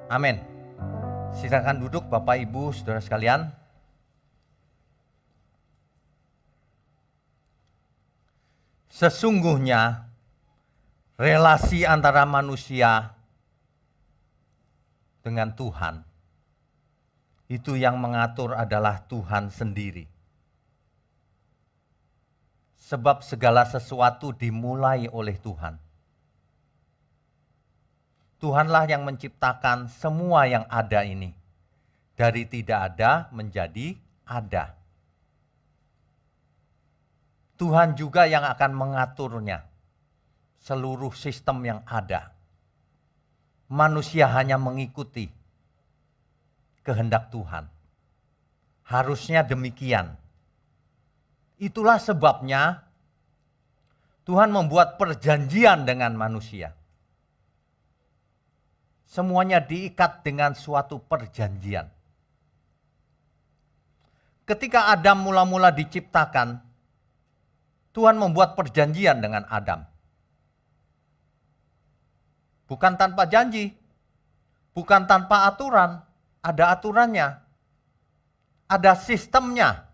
Amin. Silakan duduk Bapak Ibu Saudara sekalian. Sesungguhnya relasi antara manusia dengan Tuhan itu yang mengatur adalah Tuhan sendiri. Sebab segala sesuatu dimulai oleh Tuhan. Tuhanlah yang menciptakan semua yang ada ini. Dari tidak ada menjadi ada. Tuhan juga yang akan mengaturnya. Seluruh sistem yang ada. Manusia hanya mengikuti kehendak Tuhan. Harusnya demikian. Itulah sebabnya Tuhan membuat perjanjian dengan manusia. Semuanya diikat dengan suatu perjanjian. Ketika Adam mula-mula diciptakan, Tuhan membuat perjanjian dengan Adam. Bukan tanpa janji, bukan tanpa aturan, ada aturannya, ada sistemnya.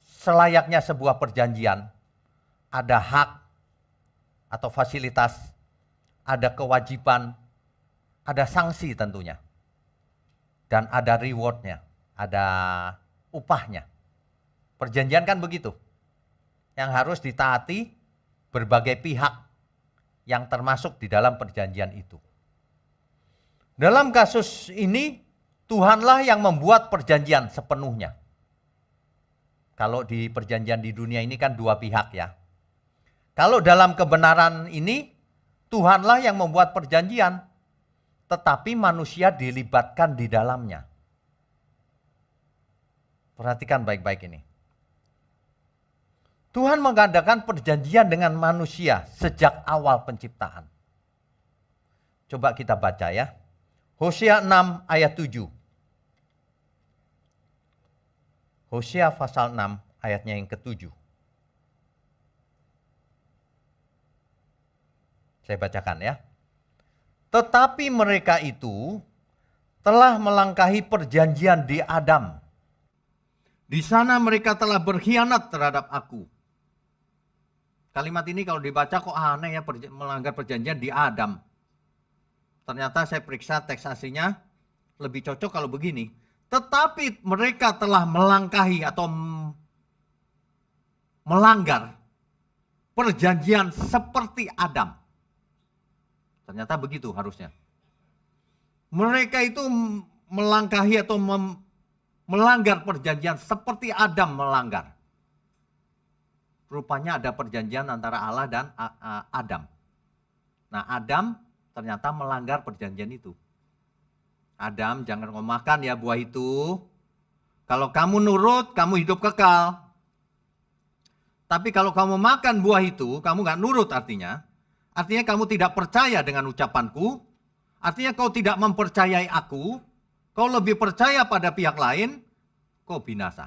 Selayaknya sebuah perjanjian, ada hak atau fasilitas, ada kewajiban, ada sanksi tentunya. Dan ada rewardnya, ada upahnya. Perjanjian kan begitu. Yang harus ditaati berbagai pihak yang termasuk di dalam perjanjian itu. Dalam kasus ini, Tuhanlah yang membuat perjanjian sepenuhnya. Kalau di perjanjian di dunia ini kan dua pihak ya. Kalau dalam kebenaran ini, Tuhanlah yang membuat perjanjian, tetapi manusia dilibatkan di dalamnya. Perhatikan baik-baik ini. Tuhan mengadakan perjanjian dengan manusia sejak awal penciptaan. Coba kita baca ya. Hosea 6 ayat 7. Hosea pasal 6 ayatnya yang ke-7. Saya bacakan ya. Tetapi mereka itu telah melangkahi perjanjian di Adam. Di sana mereka telah berkhianat terhadap aku. Kalimat ini kalau dibaca kok aneh ya, melanggar perjanjian di Adam. Ternyata saya periksa teks aslinya lebih cocok kalau begini. Tetapi mereka telah melangkahi atau melanggar perjanjian seperti Adam. Ternyata begitu harusnya. Mereka itu melangkahi atau melanggar perjanjian seperti Adam melanggar. Rupanya ada perjanjian antara Allah dan Adam. Nah, Adam ternyata melanggar perjanjian itu. Adam, jangan kau makan ya buah itu. Kalau kamu nurut, kamu hidup kekal. Tapi kalau kamu makan buah itu, kamu gak nurut artinya. Artinya kamu tidak percaya dengan ucapanku. Artinya kau tidak mempercayai aku. Kau lebih percaya pada pihak lain. Kau binasa.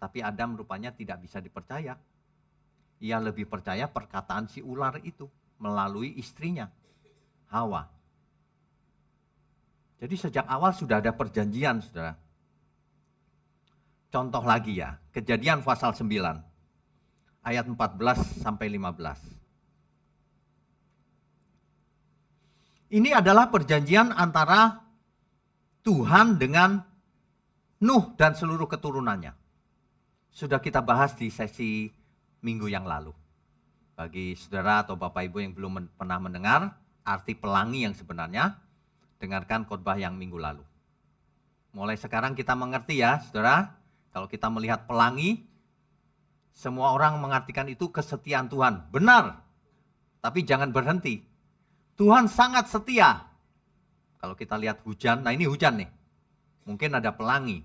Tapi Adam rupanya tidak bisa dipercaya. Ia lebih percaya perkataan si ular itu melalui istrinya, Hawa. Jadi sejak awal sudah ada perjanjian, saudara. Contoh lagi ya, Kejadian pasal 9, ayat 14 sampai 15. Ini adalah perjanjian antara Tuhan dengan Nuh dan seluruh keturunannya. Sudah kita bahas di sesi minggu yang lalu. Bagi saudara atau Bapak Ibu yang belum pernah mendengar arti pelangi yang sebenarnya, dengarkan khotbah yang minggu lalu. Mulai sekarang kita mengerti ya, saudara, kalau kita melihat pelangi, semua orang mengartikan itu kesetiaan Tuhan. Benar, tapi jangan berhenti. Tuhan sangat setia. Kalau kita lihat hujan, nah ini hujan nih, mungkin ada pelangi.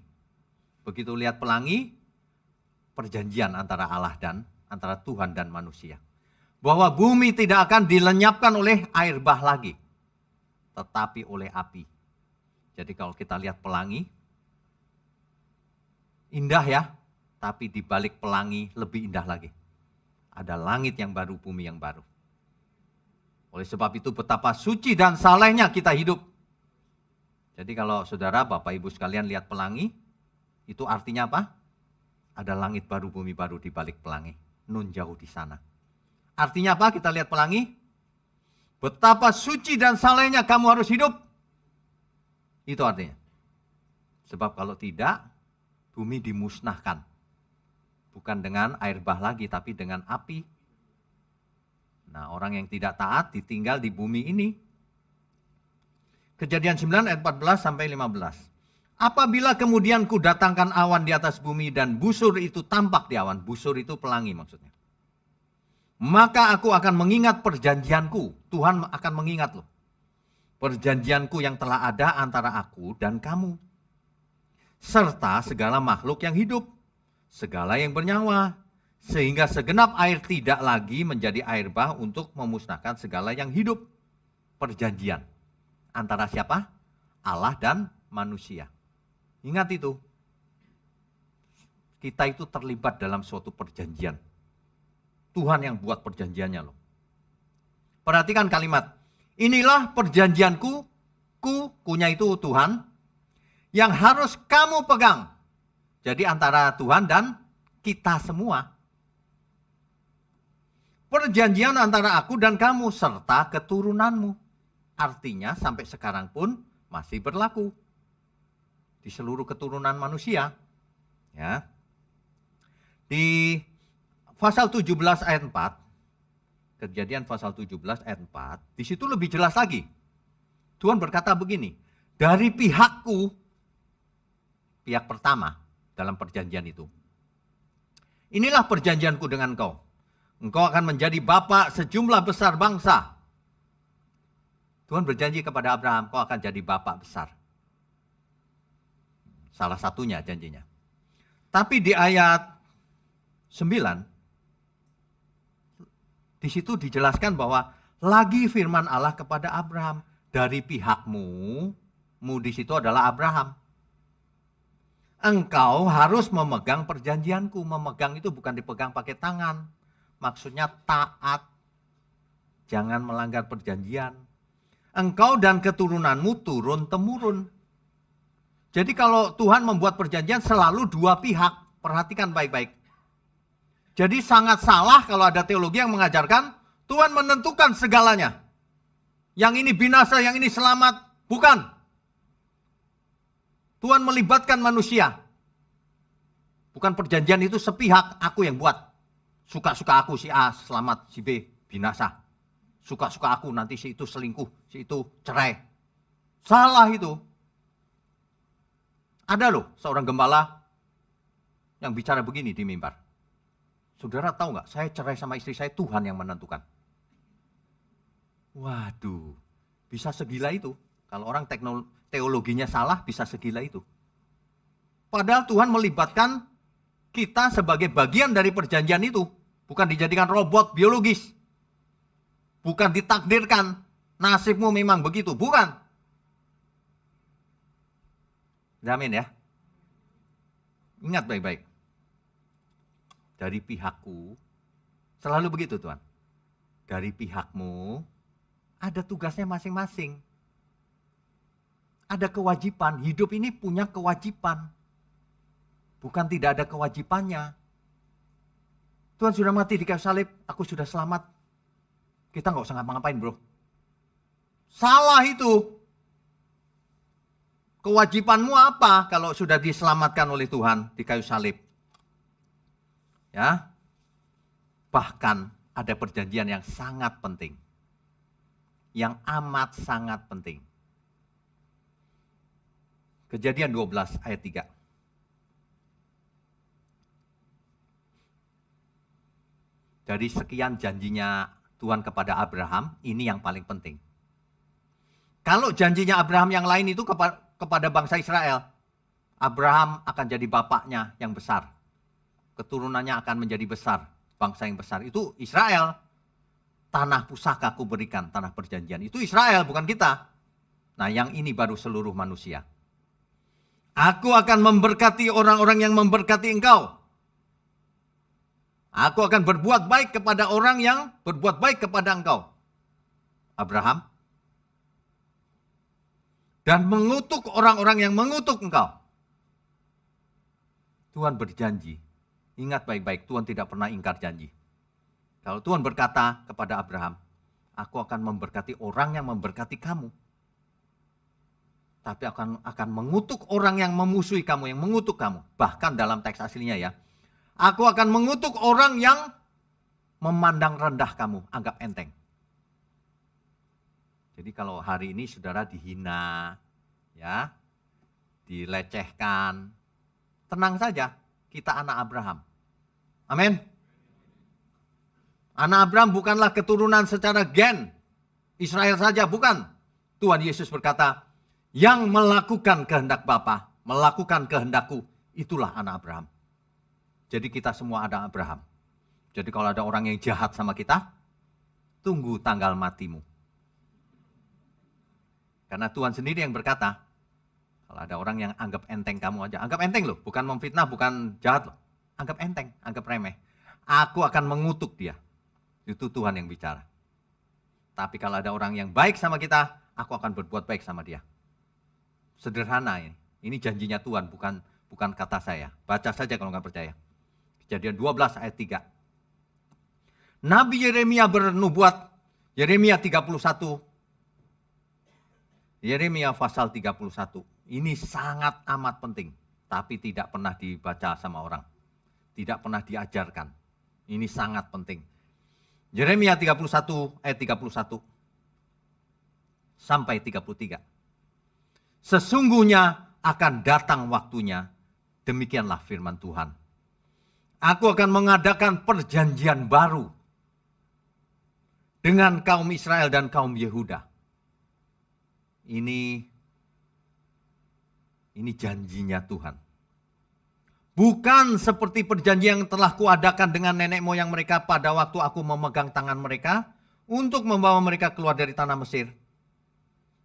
Begitu lihat pelangi, perjanjian antara Allah dan antara Tuhan dan manusia. Bahwa bumi tidak akan dilenyapkan oleh air bah lagi, tetapi oleh api. Jadi kalau kita lihat pelangi, indah ya, tapi di balik pelangi lebih indah lagi. Ada langit yang baru, bumi yang baru. Oleh sebab itu betapa suci dan salehnya kita hidup. Jadi kalau saudara, Bapak, Ibu sekalian lihat pelangi, itu artinya apa? Ada langit baru, bumi baru di balik pelangi. Nun jauh di sana. Artinya apa kita lihat pelangi? Betapa suci dan salehnya kamu harus hidup. Itu artinya. Sebab kalau tidak, bumi dimusnahkan. Bukan dengan air bah lagi, tapi dengan api. Nah, orang yang tidak taat ditinggal di bumi ini. Kejadian 9 ayat 14 sampai 15. Apabila kemudian ku datangkan awan di atas bumi dan busur itu tampak di awan. Busur itu pelangi maksudnya. Maka aku akan mengingat perjanjianku. Tuhan akan mengingat loh. Perjanjianku yang telah ada antara aku dan kamu. Serta segala makhluk yang hidup. Segala yang bernyawa. Sehingga segenap air tidak lagi menjadi air bah untuk memusnahkan segala yang hidup. Perjanjian. Antara siapa? Allah dan manusia. Ingat itu. Kita itu terlibat dalam suatu perjanjian. Tuhan yang buat perjanjiannya loh. Perhatikan kalimat. Inilah perjanjianku, kunya itu Tuhan, yang harus kamu pegang. Jadi antara Tuhan dan kita semua. Perjanjian antara aku dan kamu serta keturunanmu. Artinya sampai sekarang pun masih berlaku. Di seluruh keturunan manusia. Ya. Di pasal 17 ayat 4, Kejadian pasal 17 ayat 4, di situ lebih jelas lagi. Tuhan berkata begini, dari pihakku, pihak pertama dalam perjanjian itu. Inilah perjanjianku dengan engkau. Engkau akan menjadi bapa sejumlah besar bangsa. Tuhan berjanji kepada Abraham, kau akan jadi bapak besar. Salah satunya janjinya. Tapi di ayat 9, di situ dijelaskan bahwa lagi firman Allah kepada Abraham, dari pihakmu, di situ adalah Abraham. Engkau harus memegang perjanjianku. Memegang itu bukan dipegang pakai tangan. Maksudnya taat. Jangan melanggar perjanjian. Engkau dan keturunanmu turun-temurun. Jadi kalau Tuhan membuat perjanjian selalu dua pihak. Perhatikan baik-baik. Jadi sangat salah kalau ada teologi yang mengajarkan Tuhan menentukan segalanya. Yang ini binasa, yang ini selamat. Bukan. Tuhan melibatkan manusia. Bukan perjanjian itu sepihak, aku yang buat. Suka-suka aku si A selamat, si B binasa. Suka-suka aku, nanti si itu selingkuh, si itu cerai. Salah itu. Ada loh seorang gembala yang bicara begini di mimbar. Saudara tahu nggak, saya cerai sama istri saya, Tuhan yang menentukan. Waduh, bisa segila itu. Kalau orang teologinya salah, bisa segila itu. Padahal Tuhan melibatkan kita sebagai bagian dari perjanjian itu. Bukan dijadikan robot biologis. Bukan ditakdirkan, nasibmu memang begitu. Bukan. Amin ya. Ingat baik-baik. Dari pihakku, selalu begitu Tuhan. Dari pihakmu, ada tugasnya masing-masing. Ada kewajiban, hidup ini punya kewajiban. Bukan tidak ada kewajibannya. Tuhan sudah mati di kayu salib, aku sudah selamat. Kita nggak usah ngapa-ngapain bro. Salah itu. Kewajibanmu apa kalau sudah diselamatkan oleh Tuhan di kayu salib? Ya. Bahkan ada perjanjian yang sangat penting. Yang amat sangat penting. Kejadian 12 ayat 3. Dari sekian janjinya Tuhan kepada Abraham, ini yang paling penting. Kalau janjinya Abraham yang lain itu kepada bangsa Israel, Abraham akan jadi bapaknya yang besar. Keturunannya akan menjadi besar, bangsa yang besar. Itu Israel. Tanah pusaka ku berikan, tanah perjanjian. Itu Israel, bukan kita. Nah yang ini baru seluruh manusia. Aku akan memberkati orang-orang yang memberkati engkau. Aku akan berbuat baik kepada orang yang berbuat baik kepada engkau. Abraham, dan mengutuk orang-orang yang mengutuk engkau. Tuhan berjanji, ingat baik-baik, Tuhan tidak pernah ingkar janji. Kalau Tuhan berkata kepada Abraham, aku akan memberkati orang yang memberkati kamu. Tapi akan mengutuk orang yang memusuhi kamu, yang mengutuk kamu. Bahkan dalam teks aslinya ya, aku akan mengutuk orang yang memandang rendah kamu, anggap enteng. Jadi kalau hari ini saudara dihina, ya, dilecehkan, tenang saja, kita anak Abraham. Amin. Anak Abraham bukanlah keturunan secara gen Israel saja, bukan. Tuhan Yesus berkata, yang melakukan kehendak Bapa, melakukan kehendakku, itulah anak Abraham. Jadi kita semua ada Abraham. Jadi kalau ada orang yang jahat sama kita, tunggu tanggal matimu. Karena Tuhan sendiri yang berkata, kalau ada orang yang anggap enteng kamu aja, anggap enteng loh, bukan memfitnah, bukan jahat loh. Anggap enteng, anggap remeh. Aku akan mengutuk dia. Itu Tuhan yang bicara. Tapi kalau ada orang yang baik sama kita, aku akan berbuat baik sama dia. Sederhana ini. Ini janjinya Tuhan, bukan kata saya. Baca saja kalau nggak percaya. Kejadian 12 ayat 3. Nabi Yeremia bernubuat, Yeremia 31. Yeremia pasal 31. Ini sangat amat penting, tapi tidak pernah dibaca sama orang. Tidak pernah diajarkan. Ini sangat penting. Yeremia 31 ayat 31 sampai 33. Sesungguhnya akan datang waktunya, demikianlah firman Tuhan. Aku akan mengadakan perjanjian baru dengan kaum Israel dan kaum Yehuda. Ini janjinya Tuhan. Bukan seperti perjanjian yang telah kuadakan dengan nenek moyang mereka pada waktu aku memegang tangan mereka untuk membawa mereka keluar dari tanah Mesir.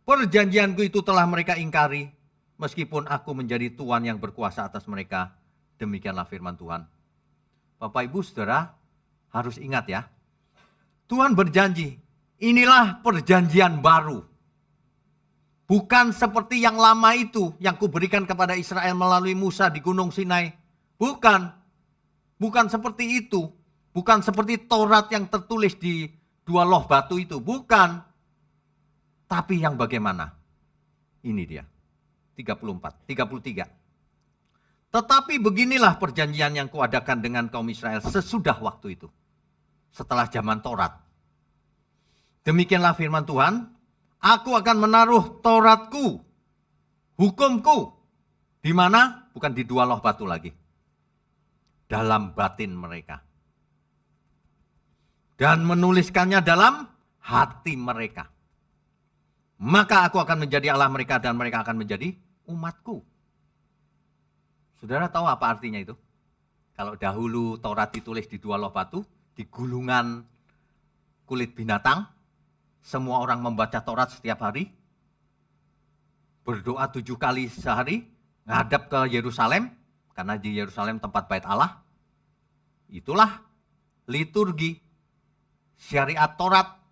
Perjanjianku itu telah mereka ingkari, meskipun aku menjadi Tuhan yang berkuasa atas mereka. Demikianlah firman Tuhan. Bapak Ibu Saudara harus ingat ya, Tuhan berjanji, inilah perjanjian baru. Bukan seperti yang lama itu yang kuberikan kepada Israel melalui Musa di Gunung Sinai. Bukan. Bukan seperti itu. Bukan seperti Taurat yang tertulis di 2 loh batu itu. Bukan. Tapi yang bagaimana? Ini dia. 33. Tetapi beginilah perjanjian yang kuadakan dengan kaum Israel sesudah waktu itu. Setelah zaman Taurat. Demikianlah firman Tuhan. Aku akan menaruh Tauratku, hukumku, di mana? Bukan di 2 loh batu lagi. Dalam batin mereka. Dan menuliskannya dalam hati mereka. Maka aku akan menjadi Allah mereka dan mereka akan menjadi umatku. Saudara tahu apa artinya itu? Kalau dahulu Taurat ditulis di 2 loh batu, di gulungan kulit binatang, semua orang membaca Taurat setiap hari, berdoa 7 kali sehari, ngadap ke Yerusalem, karena di Yerusalem tempat bait Allah. Itulah liturgi, syariat Taurat.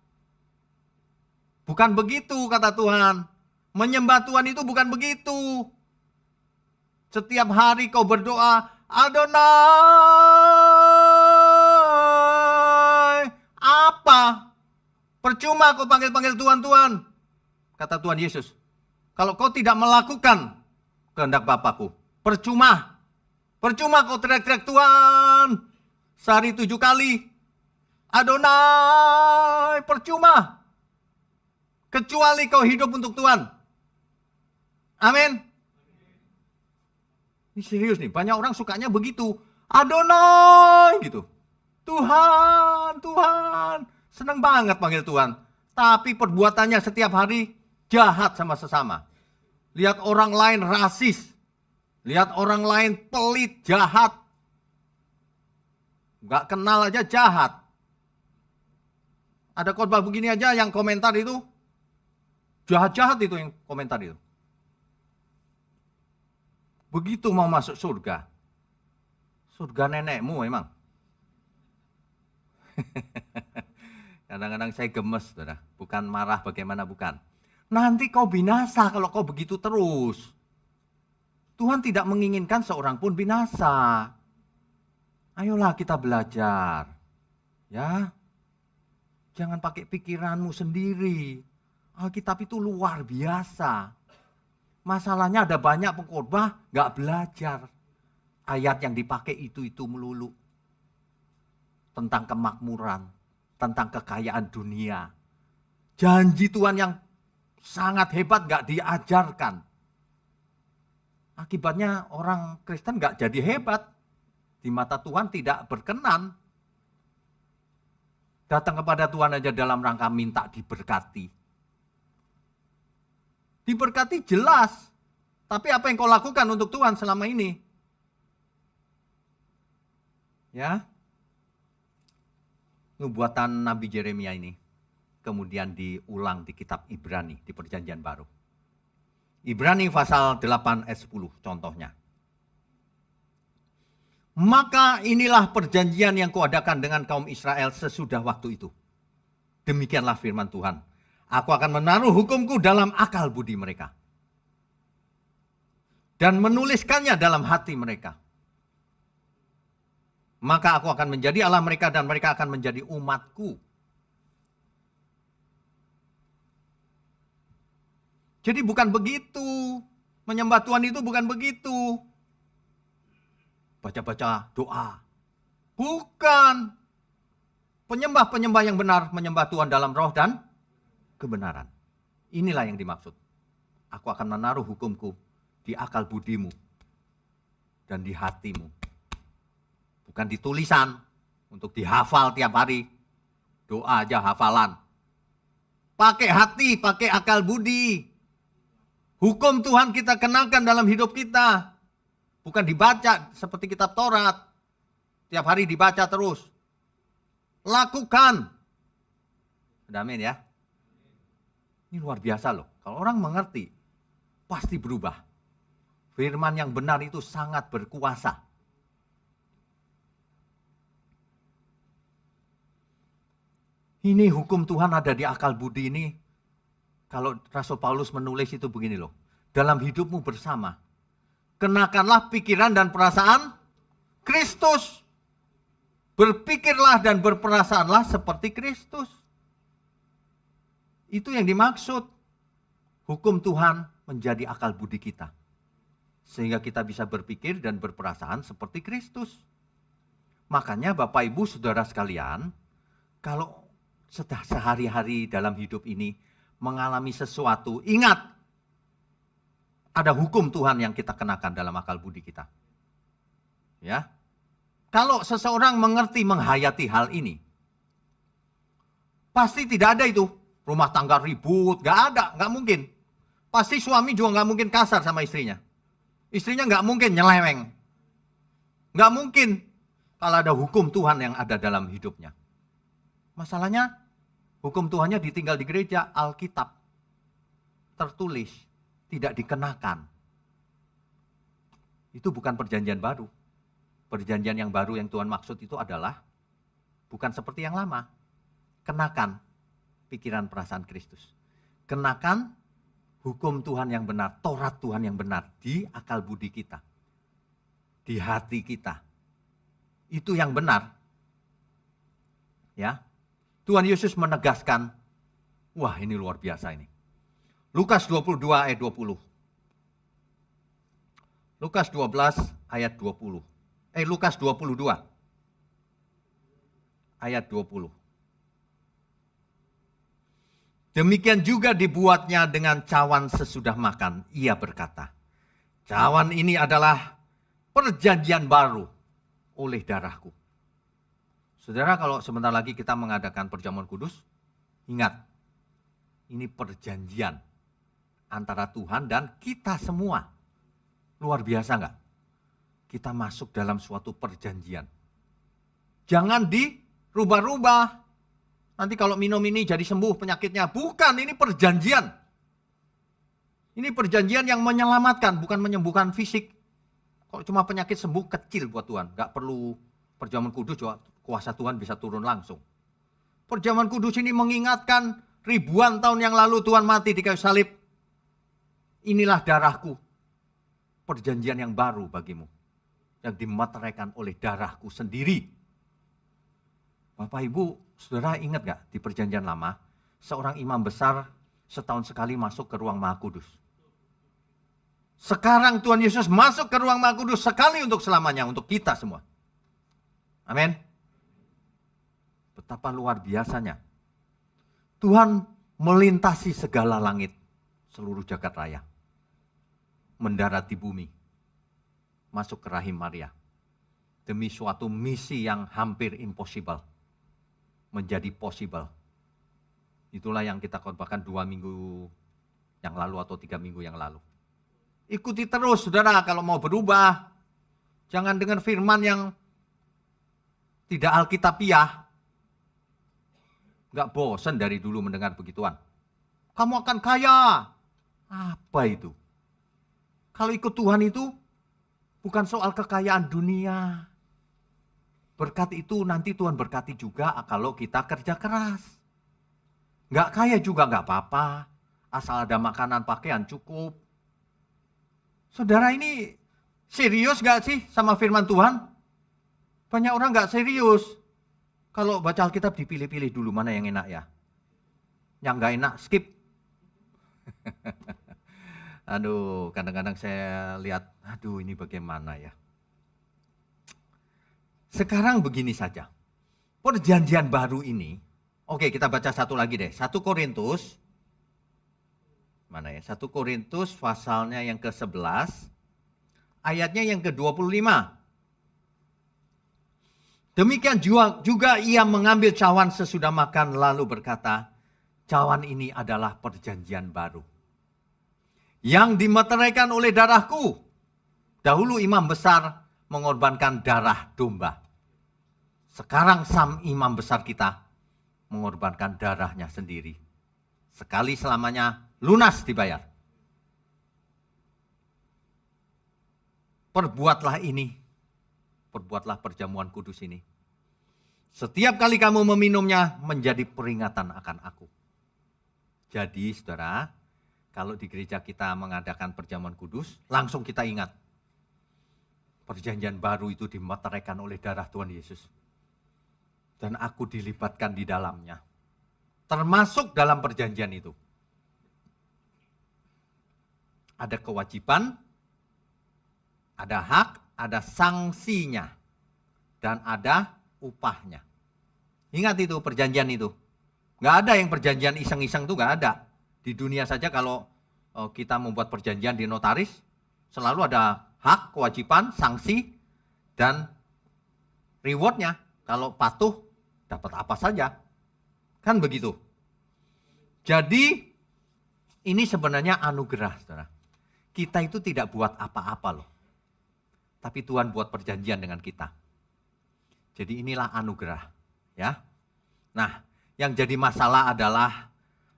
Bukan begitu kata Tuhan. Menyembah Tuhan itu bukan begitu. Setiap hari kau berdoa, Adonai. Apa? Percuma kau panggil-panggil Tuhan-Tuhan. Kata Tuhan Yesus. Kalau kau tidak melakukan kehendak Bapakku, percuma. Percuma kau teriak-teriak Tuhan. Sehari 7 kali. Adonai, percuma. Kecuali kau hidup untuk Tuhan. Amin. Ini serius nih, banyak orang sukanya begitu. Adonai gitu. Tuhan, Tuhan. Senang banget panggil Tuhan. Tapi perbuatannya setiap hari jahat sama sesama. Lihat orang lain rasis. Lihat orang lain pelit, jahat. Gak kenal aja jahat. Ada khotbah begini aja yang komentar itu. Jahat-jahat itu yang komentar itu. Begitu mau masuk surga. Surga nenekmu emang. Kadang-kadang saya gemes, saudara. Bukan marah bagaimana, bukan. Nanti kau binasa kalau kau begitu terus. Tuhan tidak menginginkan seorang pun binasa. Ayolah kita belajar. Ya, jangan pakai pikiranmu sendiri. Alkitab itu luar biasa. Masalahnya ada banyak pengkhotbah nggak belajar. Ayat yang dipakai itu melulu. Tentang kemakmuran, tentang kekayaan dunia. Janji Tuhan yang sangat hebat nggak diajarkan. Akibatnya orang Kristen nggak jadi hebat. Di mata Tuhan tidak berkenan. Datang kepada Tuhan aja dalam rangka minta diberkati. Diberkati jelas. Tapi apa yang kau lakukan untuk Tuhan selama ini? Ya. Nubuatan Nabi Yeremia ini kemudian diulang di kitab Ibrani di Perjanjian Baru. Ibrani pasal 8 ayat 10 contohnya. Maka inilah perjanjian yang kuadakan dengan kaum Israel sesudah waktu itu. Demikianlah firman Tuhan. Aku akan menaruh hukumku dalam akal budi mereka. Dan menuliskannya dalam hati mereka. Maka aku akan menjadi Allah mereka dan mereka akan menjadi umatku. Jadi bukan begitu. Menyembah Tuhan itu bukan begitu. Baca-baca doa. Bukan. Penyembah-penyembah yang benar menyembah Tuhan dalam roh dan kebenaran. Inilah yang dimaksud. Aku akan menaruh hukumku di akal budimu dan di hatimu. Bukan di tulisan untuk dihafal tiap hari. Doa aja hafalan. Pakai hati, pakai akal budi. Hukum Tuhan kita kenalkan dalam hidup kita. Bukan dibaca seperti kitab Taurat. Tiap hari dibaca terus. Lakukan. Amin ya. Ini luar biasa loh. Kalau orang mengerti, pasti berubah. Firman yang benar itu sangat berkuasa. Ini hukum Tuhan ada di akal budi ini. Kalau Rasul Paulus menulis itu begini loh. Dalam hidupmu bersama. Kenakanlah pikiran dan perasaan Kristus. Berpikirlah dan berperasaanlah seperti Kristus. Itu yang dimaksud. Hukum Tuhan menjadi akal budi kita. Sehingga kita bisa berpikir dan berperasaan seperti Kristus. Makanya Bapak Ibu Saudara sekalian, kalau setelah sehari-hari dalam hidup ini mengalami sesuatu, ingat, ada hukum Tuhan yang kita kenakan dalam akal budi kita. Ya. Kalau seseorang mengerti, menghayati hal ini, pasti tidak ada itu. Rumah tangga ribut, gak ada, gak mungkin. Pasti suami juga gak mungkin kasar sama istrinya. Istrinya gak mungkin nyeleweng. Gak mungkin kalau ada hukum Tuhan yang ada dalam hidupnya. Masalahnya, hukum Tuhannya ditinggal di gereja, Alkitab. Tertulis, tidak dikenakan. Itu bukan perjanjian baru. Perjanjian yang baru yang Tuhan maksud itu adalah bukan seperti yang lama. Kenakan pikiran perasaan Kristus. Kenakan hukum Tuhan yang benar, Taurat Tuhan yang benar di akal budi kita. Di hati kita. Itu yang benar. Ya. Tuhan Yesus menegaskan, wah ini luar biasa ini. Lukas 22 ayat 20. Lukas 12 ayat 20. Lukas 22 ayat 20. Demikian juga dibuatnya dengan cawan sesudah makan. Ia berkata, cawan ini adalah perjanjian baru oleh darahku. Saudara, kalau sebentar lagi kita mengadakan perjamuan kudus, ingat, ini perjanjian antara Tuhan dan kita semua. Luar biasa enggak? Kita masuk dalam suatu perjanjian. Jangan dirubah-rubah. Nanti kalau minum ini jadi sembuh penyakitnya. Bukan, ini perjanjian. Ini perjanjian yang menyelamatkan, bukan menyembuhkan fisik. Kalau cuma penyakit sembuh kecil buat Tuhan. Enggak perlu perjamuan kudus, kuasa Tuhan bisa turun langsung. Perjamuan kudus ini mengingatkan ribuan tahun yang lalu Tuhan mati di kayu salib. Inilah darahku, perjanjian yang baru bagimu, yang dimateraikan oleh darahku sendiri. Bapak Ibu, saudara ingat gak di perjanjian lama, seorang imam besar setahun sekali masuk ke ruang Maha Kudus. Sekarang Tuhan Yesus masuk ke ruang Maha Kudus sekali untuk selamanya, untuk kita semua. Amin. Betapa luar biasanya. Tuhan melintasi segala langit, seluruh jagat raya. Mendarat di bumi, masuk ke rahim Maria. Demi suatu misi yang hampir impossible, menjadi possible. Itulah yang kita khotbahkan 2 minggu yang lalu atau 3 minggu yang lalu. Ikuti terus saudara kalau mau berubah. Jangan dengar firman yang tidak alkitabiah. Gak bosan dari dulu mendengar begituan. Kamu akan kaya. Apa itu? Kalau ikut Tuhan itu bukan soal kekayaan dunia. Berkat itu nanti Tuhan berkati juga kalau kita kerja keras. Gak kaya juga gak apa-apa. Asal ada makanan, pakaian cukup. Saudara ini serius gak sih sama firman Tuhan? Banyak orang gak serius. Kalau baca Alkitab dipilih-pilih dulu mana yang enak ya. Yang gak enak skip. Aduh, kadang-kadang saya lihat, aduh ini bagaimana ya. Sekarang begini saja. Perjanjian baru ini, oke kita baca satu lagi deh. 1 Korintus, mana ya? 1 Korintus pasalnya yang ke-11, ayatnya yang ke-25. Demikian juga ia mengambil cawan sesudah makan lalu berkata, cawan ini adalah perjanjian baru. Yang dimeteraikan oleh darahku. Dahulu imam besar mengorbankan darah domba. Sekarang sang imam besar kita mengorbankan darahnya sendiri. Sekali selamanya lunas dibayar. Perbuatlah ini. Perbuatlah perjamuan kudus ini. Setiap kali kamu meminumnya menjadi peringatan akan aku. Jadi saudara, kalau di gereja kita mengadakan perjamuan kudus, langsung kita ingat. Perjanjian baru itu dimeteraikan oleh darah Tuhan Yesus. Dan aku dilibatkan di dalamnya. Termasuk dalam perjanjian itu. Ada kewajiban, ada hak, ada sanksinya. Dan ada upahnya. Ingat itu perjanjian itu. Nggak ada yang perjanjian iseng-iseng itu nggak ada. Di dunia saja kalau kita membuat perjanjian di notaris, selalu ada hak, kewajiban, sanksi, dan rewardnya. Kalau patuh, dapat apa saja. Kan begitu. Jadi, ini sebenarnya anugerah, saudara. Kita itu tidak buat apa-apa loh. Tapi Tuhan buat perjanjian dengan kita. Jadi inilah anugerah. Ya. Nah, yang jadi masalah adalah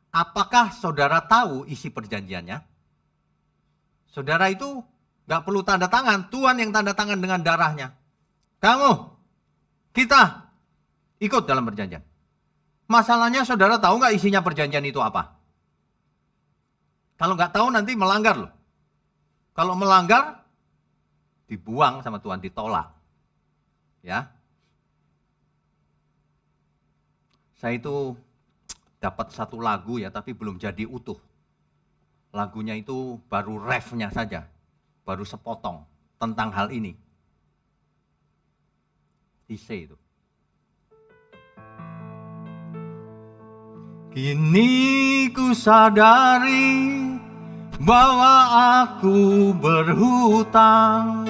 apakah saudara tahu isi perjanjiannya? Saudara itu gak perlu tanda tangan, Tuhan yang tanda tangan dengan darahnya. Kamu, kita ikut dalam perjanjian. Masalahnya saudara tahu gak isinya perjanjian itu apa? Kalau gak tahu nanti melanggar loh. Kalau melanggar, dibuang sama Tuhan, ditolak. Ya. Saya itu dapat satu lagu ya, tapi belum jadi utuh. Lagunya itu baru refnya saja, baru sepotong tentang hal ini. Ise itu. Kini ku sadari bahwa aku berhutang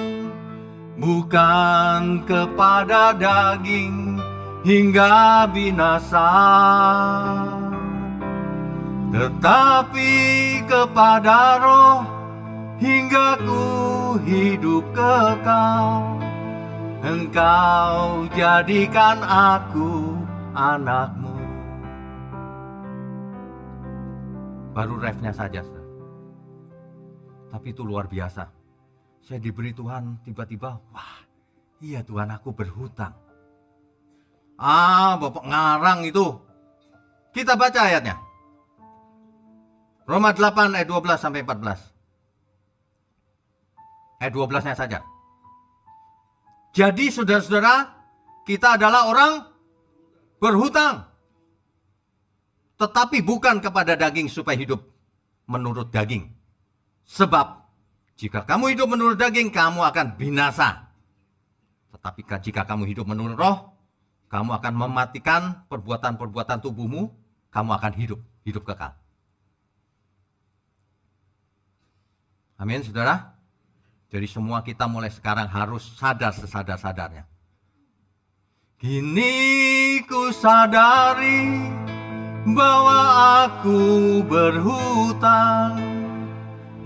bukan kepada daging hingga binasa, tetapi kepada roh hingga ku hidup kekal. Engkau jadikan aku anakmu. Baru refnya saja, tapi itu luar biasa. Saya diberi Tuhan tiba-tiba, wah iya Tuhan aku berhutang. Bapak ngarang itu, Kita baca ayatnya. Roma 8 ayat 12 sampai 14. Ayat 12-nya saja. Jadi saudara-saudara, kita adalah orang berhutang. Tetapi bukan kepada daging supaya hidup menurut daging. Sebab jika kamu hidup menurut daging, kamu akan binasa. Tetapi jika kamu hidup menurut roh, kamu akan mematikan perbuatan-perbuatan tubuhmu, kamu akan hidup kekal. Amin, saudara. Jadi semua kita mulai sekarang harus sadar sesadar-sadarnya. Kini ku sadari bahwa aku berhutang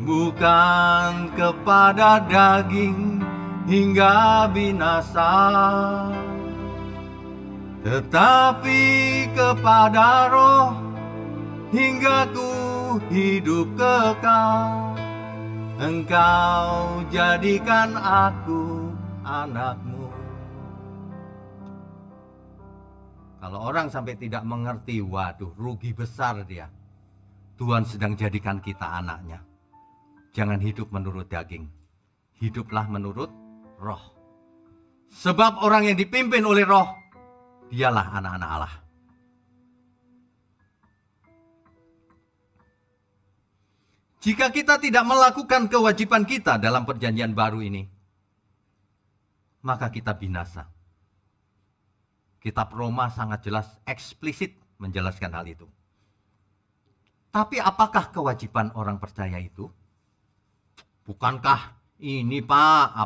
bukan kepada daging hingga binasa, tetapi kepada roh hingga ku hidup kekal. Engkau jadikan aku anakmu. Kalau orang sampai tidak mengerti, waduh, rugi besar dia. Tuhan sedang jadikan kita anaknya. Jangan hidup menurut daging. Hiduplah menurut roh. Sebab orang yang dipimpin oleh roh, dialah anak-anak Allah. Jika kita tidak melakukan kewajiban kita dalam perjanjian baru ini, maka kita binasa. Kitab Roma sangat jelas, eksplisit menjelaskan hal itu. Tapi apakah kewajiban orang percaya itu? Bukankah ini Pak,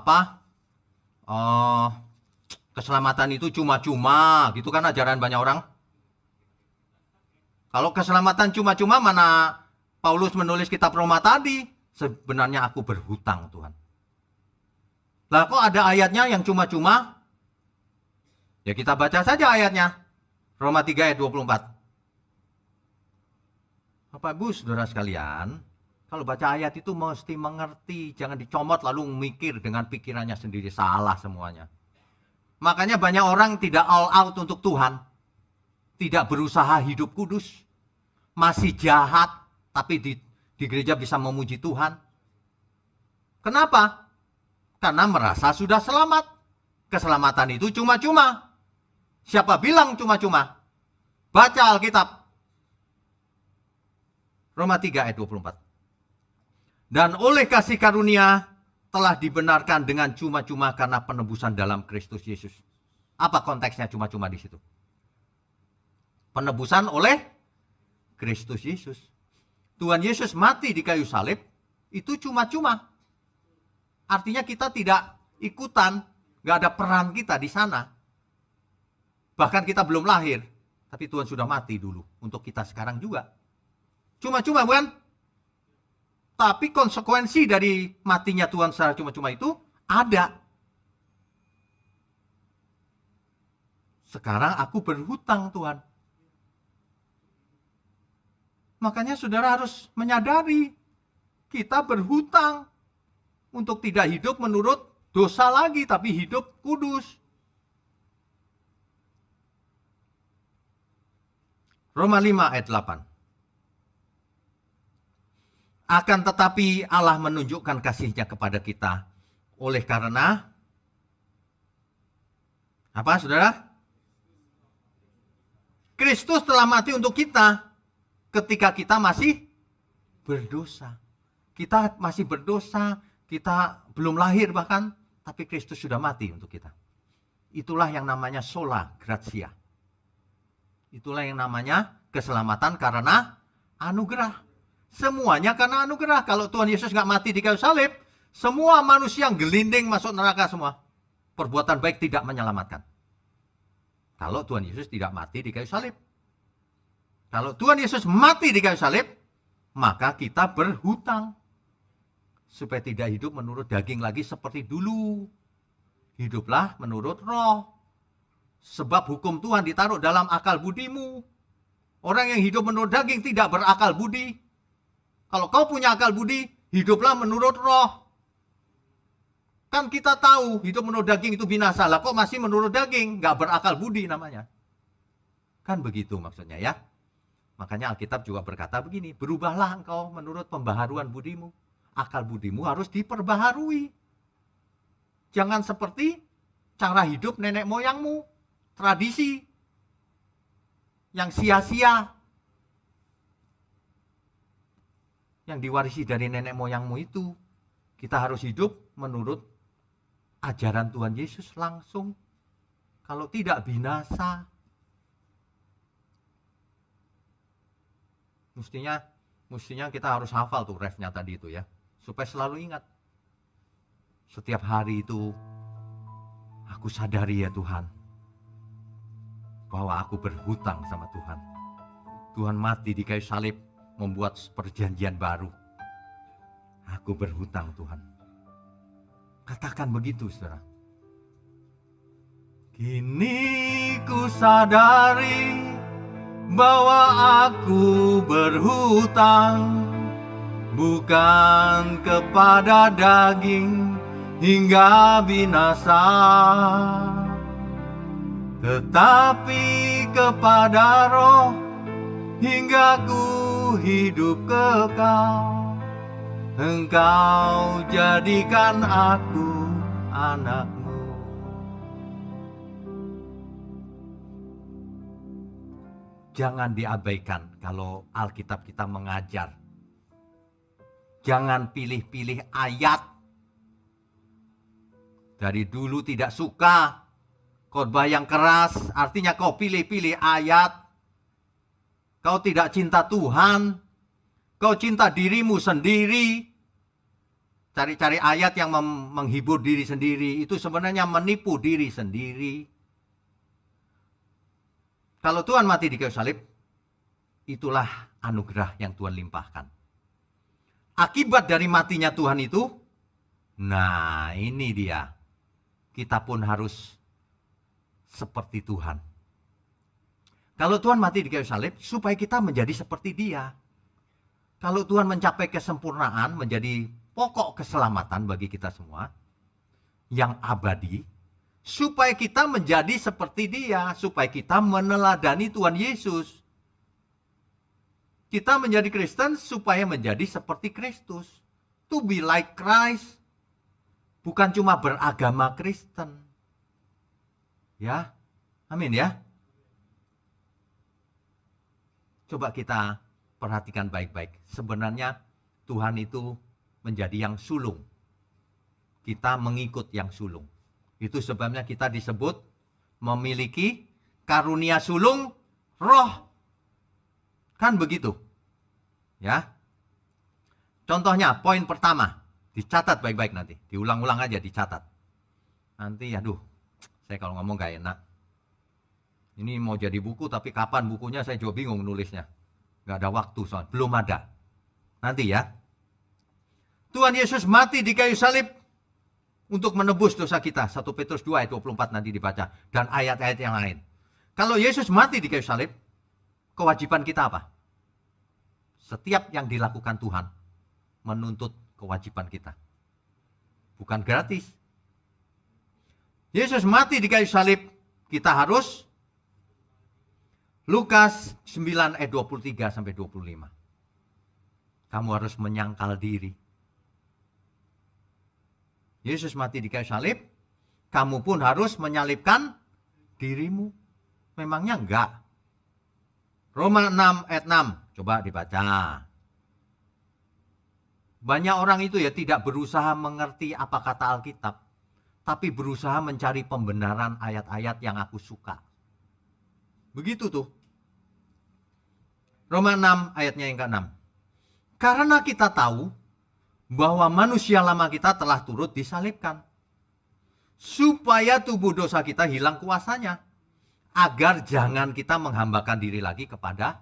keselamatan itu cuma-cuma, gitu kan ajaran banyak orang? Kalau keselamatan cuma-cuma, mana Paulus menulis kitab Roma tadi? Sebenarnya aku berhutang, Tuhan. Lah kok ada ayatnya yang cuma-cuma? Ya kita baca saja ayatnya. Roma 3 ayat 24. Bapak Ibu saudara sekalian, kalau baca ayat itu mesti mengerti, jangan dicomot lalu mikir dengan pikirannya sendiri, salah semuanya. Makanya banyak orang tidak all out untuk Tuhan. Tidak berusaha hidup kudus. Masih jahat, tapi di gereja bisa memuji Tuhan. Kenapa? Karena merasa sudah selamat. Keselamatan itu cuma-cuma. Siapa bilang cuma-cuma? Baca Alkitab. Roma 3 ayat 24. Dan oleh kasih karunia telah dibenarkan dengan cuma-cuma karena penebusan dalam Kristus Yesus. Apa konteksnya cuma-cuma di situ? Penebusan oleh Kristus Yesus. Tuhan Yesus mati di kayu salib, itu cuma-cuma. Artinya kita tidak ikutan, gak ada peran kita di sana. Bahkan kita belum lahir, tapi Tuhan sudah mati dulu untuk kita sekarang juga. Cuma-cuma bukan? Tapi konsekuensi dari matinya Tuhan secara cuma-cuma itu ada. Sekarang aku berhutang Tuhan. Makanya saudara harus menyadari, kita berhutang untuk tidak hidup menurut dosa lagi, tapi hidup kudus. Roma 5 ayat 8. Akan tetapi Allah menunjukkan kasih-Nya kepada kita oleh karena apa saudara? Kristus telah mati untuk kita ketika kita masih berdosa. Kita masih berdosa, kita belum lahir bahkan, tapi Kristus sudah mati untuk kita. Itulah yang namanya sola gratia. Itulah yang namanya keselamatan karena anugerah. Semuanya karena anugerah. Kalau Tuhan Yesus nggak mati di kayu salib, semua manusia yang gelinding masuk neraka semua. Perbuatan baik tidak menyelamatkan. Kalau Tuhan Yesus tidak mati di kayu salib. Kalau Tuhan Yesus mati di kayu salib, maka kita berhutang. Supaya tidak hidup menurut daging lagi seperti dulu. Hiduplah menurut roh. Sebab hukum Tuhan ditaruh dalam akal budimu. Orang yang hidup menurut daging tidak berakal budi. Kalau kau punya akal budi, hiduplah menurut roh. Kan kita tahu hidup menurut daging itu binasa. Lah kok masih menurut daging? Gak berakal budi namanya. Kan begitu maksudnya ya. Makanya Alkitab juga berkata begini, berubahlah engkau menurut pembaharuan budimu. Akal budimu harus diperbaharui. Jangan seperti cara hidup nenek moyangmu, tradisi yang sia-sia, yang diwarisi dari nenek moyangmu itu. Kita harus hidup menurut ajaran Tuhan Yesus langsung. Kalau tidak binasa. Mestinya kita harus hafal tuh refnya tadi itu ya. Supaya selalu ingat. Setiap hari itu aku sadari ya Tuhan, bahwa aku berhutang sama Tuhan. Tuhan mati di kayu salib membuat perjanjian baru. Aku berhutang Tuhan. Katakan begitu saudara. Kini ku sadari bahwa aku berhutang bukan kepada daging hingga binasa, tetapi kepada roh hingga ku hidup kekal. Engkau jadikan aku anakmu. Jangan diabaikan kalau Alkitab kita mengajar. Jangan pilih-pilih ayat. Dari dulu tidak suka khotbah yang keras, artinya kau pilih-pilih ayat. Kau tidak cinta Tuhan. Kau cinta dirimu sendiri. Cari-cari ayat yang menghibur diri sendiri. Itu sebenarnya menipu diri sendiri. Kalau Tuhan mati di kayu salib, itulah anugerah yang Tuhan limpahkan. Akibat dari matinya Tuhan itu, nah ini dia. Kita pun harus seperti Tuhan. Kalau Tuhan mati di kayu salib, supaya kita menjadi seperti Dia. Kalau Tuhan mencapai kesempurnaan, menjadi pokok keselamatan bagi kita semua, yang abadi, supaya kita menjadi seperti Dia, supaya kita meneladani Tuhan Yesus. Kita menjadi Kristen supaya menjadi seperti Kristus. To be like Christ. Bukan cuma beragama Kristen. Ya, amin ya. Coba kita perhatikan baik-baik. Sebenarnya Tuhan itu menjadi yang sulung. Kita mengikut yang sulung. Itu sebabnya kita disebut memiliki karunia sulung roh. Kan begitu. Ya. Contohnya, poin pertama. Dicatat baik-baik nanti. Diulang-ulang aja, dicatat. Nanti, aduh, saya kalau ngomong gak enak. Ini mau jadi buku, tapi kapan bukunya saya juga bingung nulisnya. Gak ada waktu soalnya. Belum ada. Nanti ya. Tuhan Yesus mati di kayu salib untuk menebus dosa kita. 1 Petrus 2 ayat 24 nanti dibaca. Dan ayat-ayat yang lain. Kalau Yesus mati di kayu salib, kewajiban kita apa? Setiap yang dilakukan Tuhan menuntut kewajiban kita. Bukan gratis. Yesus mati di kayu salib, kita harus Lukas 9 ayat 23 sampai 25. Kamu harus menyangkal diri. Yesus mati di kayu salib, kamu pun harus menyalibkan dirimu. Memangnya enggak? Roma 6 ayat 6, coba dibaca. Banyak orang itu ya tidak berusaha mengerti apa kata Alkitab, tapi berusaha mencari pembenaran ayat-ayat yang aku suka. Begitu tuh. Roma 6 ayatnya yang ke-6. Karena kita tahu bahwa manusia lama kita telah turut disalibkan, supaya tubuh dosa kita hilang kuasanya, agar jangan kita menghambakan diri lagi kepada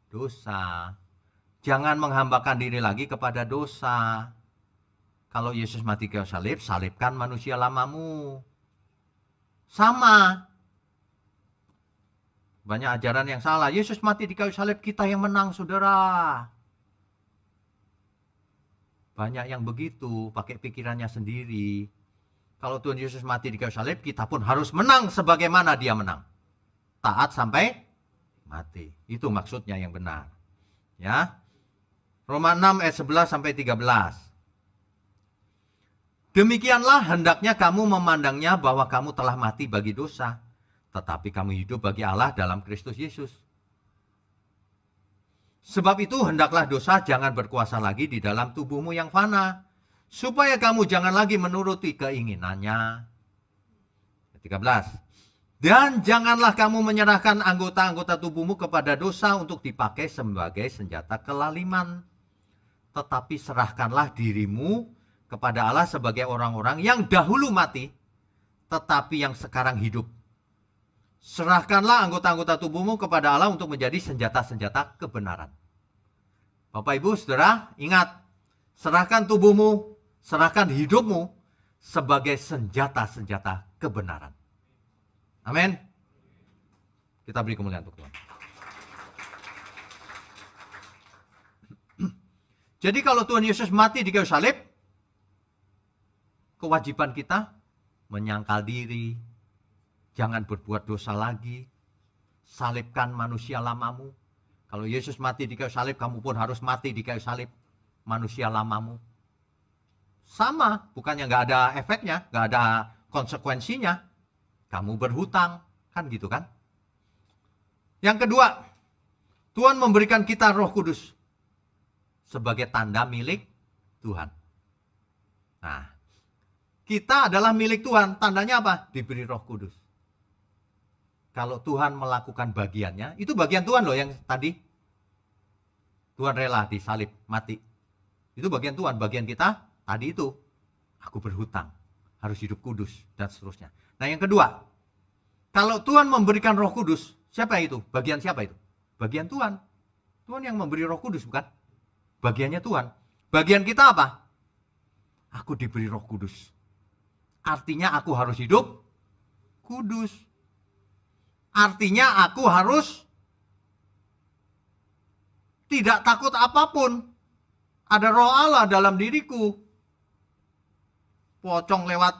dosa. Jangan menghambakan diri lagi kepada dosa. Kalau Yesus mati kayu salib, salibkan manusia lamamu. Sama. Banyak ajaran yang salah. Yesus mati di kayu salib, kita yang menang, saudara. Banyak yang begitu, pakai pikirannya sendiri. Kalau Tuhan Yesus mati di kayu salib, kita pun harus menang sebagaimana Dia menang. Taat sampai mati. Itu maksudnya yang benar. Ya. Roma 6 ayat 11 sampai 13. Demikianlah hendaknya kamu memandangnya bahwa kamu telah mati bagi dosa, tetapi kamu hidup bagi Allah dalam Kristus Yesus. Sebab itu hendaklah dosa jangan berkuasa lagi di dalam tubuhmu yang fana, supaya kamu jangan lagi menuruti keinginannya. 13. Dan janganlah kamu menyerahkan anggota-anggota tubuhmu kepada dosa untuk dipakai sebagai senjata kelaliman. Tetapi serahkanlah dirimu kepada Allah sebagai orang-orang yang dahulu mati, tetapi yang sekarang hidup. Serahkanlah anggota-anggota tubuhmu kepada Allah untuk menjadi senjata-senjata kebenaran. Bapak Ibu Saudara, ingat, serahkan tubuhmu, serahkan hidupmu sebagai senjata-senjata kebenaran. Amin. Kita beri kemuliaan untuk Tuhan. Jadi kalau Tuhan Yesus mati di kayu salib, kewajiban kita menyangkal diri, jangan berbuat dosa lagi, salibkan manusia lamamu. Kalau Yesus mati di kayu salib, kamu pun harus mati di kayu salib manusia lamamu. Sama, bukannya nggak ada efeknya, nggak ada konsekuensinya. Kamu berhutang, kan gitu kan? Yang kedua, Tuhan memberikan kita Roh Kudus sebagai tanda milik Tuhan. Nah, kita adalah milik Tuhan. Tandanya apa? Diberi Roh Kudus. Kalau Tuhan melakukan bagiannya, itu bagian Tuhan loh yang tadi. Tuhan rela disalib, mati. Itu bagian Tuhan. Bagian kita tadi itu, aku berhutang, harus hidup kudus, dan seterusnya. Nah yang kedua, kalau Tuhan memberikan Roh Kudus, siapa itu? Bagian siapa itu? Bagian Tuhan. Tuhan yang memberi Roh Kudus, bukan? Bagiannya Tuhan. Bagian kita apa? Aku diberi Roh Kudus. Artinya aku harus hidup kudus. Artinya aku harus tidak takut apapun. Ada Roh Allah dalam diriku. Pocong lewat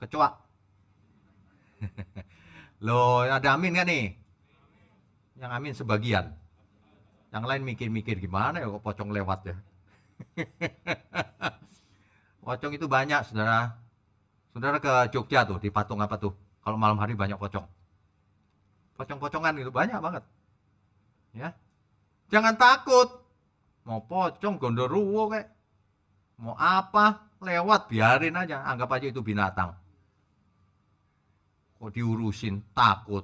kecoa. Loh, ada amin kan nih? Yang amin sebagian. Yang lain mikir-mikir gimana ya kok pocong lewat ya. Pocong itu banyak, saudara. Saudara ke Jogja tuh, di patung apa tuh? Kalau malam hari banyak pocong. Pocong-pocongan itu banyak banget. Ya. Jangan takut. Mau pocong, gondoruwo kayak. Mau apa, lewat biarin aja. Anggap aja itu binatang. Kok diurusin, takut.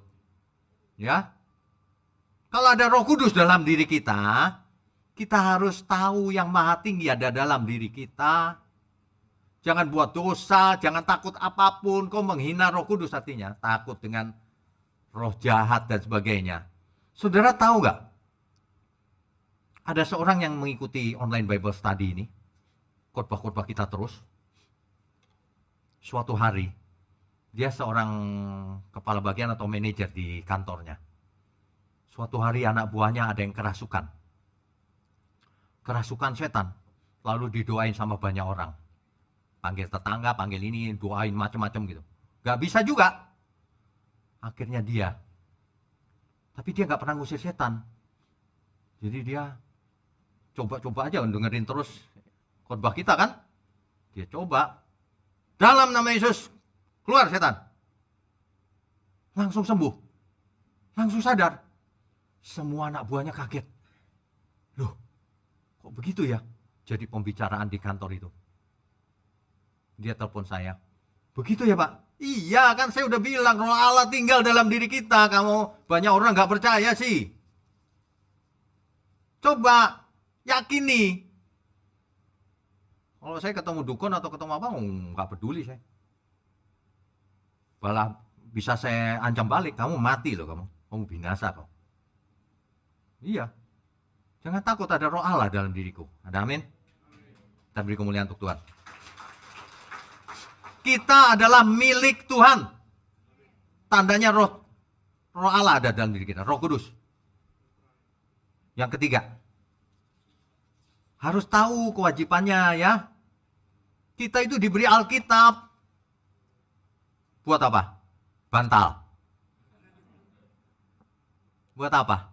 Ya. Kalau ada Roh Kudus dalam diri kita harus tahu yang maha tinggi ada dalam diri kita. Jangan buat dosa, jangan takut apapun. Kau menghina Roh Kudus artinya. Takut dengan roh jahat dan sebagainya. Saudara tahu nggak? Ada seorang yang mengikuti online Bible study ini. Khotbah-khotbah kita terus. Suatu hari, dia seorang kepala bagian atau manajer di kantornya. Suatu hari anak buahnya ada yang kerasukan. Kerasukan setan. Lalu didoain sama banyak orang. Panggil tetangga, panggil ini, doain macam-macam gitu. Gak bisa juga. Akhirnya dia. Tapi dia gak pernah ngusir setan. Jadi dia coba-coba aja dengerin terus khotbah kita kan. Dia coba. Dalam nama Yesus, keluar setan. Langsung sembuh. Langsung sadar. Semua anak buahnya kaget. Loh, kok begitu ya? Jadi pembicaraan di kantor itu. Dia telepon saya. Begitu ya Pak? Iya kan saya udah bilang Roh Allah tinggal dalam diri kita. Kamu banyak orang gak percaya sih. Coba yakini. Kalau saya ketemu dukun atau ketemu apa, gak peduli saya. Malah bisa saya ancam balik. Kamu mati loh kamu. Kamu binasa kok. Iya. Jangan takut ada Roh Allah dalam diriku. Ada amin? Kita beri kemuliaan untuk Tuhan. Kita adalah milik Tuhan. Tandanya roh Allah ada dalam diri kita. Roh Kudus. Yang ketiga. Harus tahu kewajibannya ya. Kita itu diberi Alkitab. Buat apa? Bantal. Buat apa?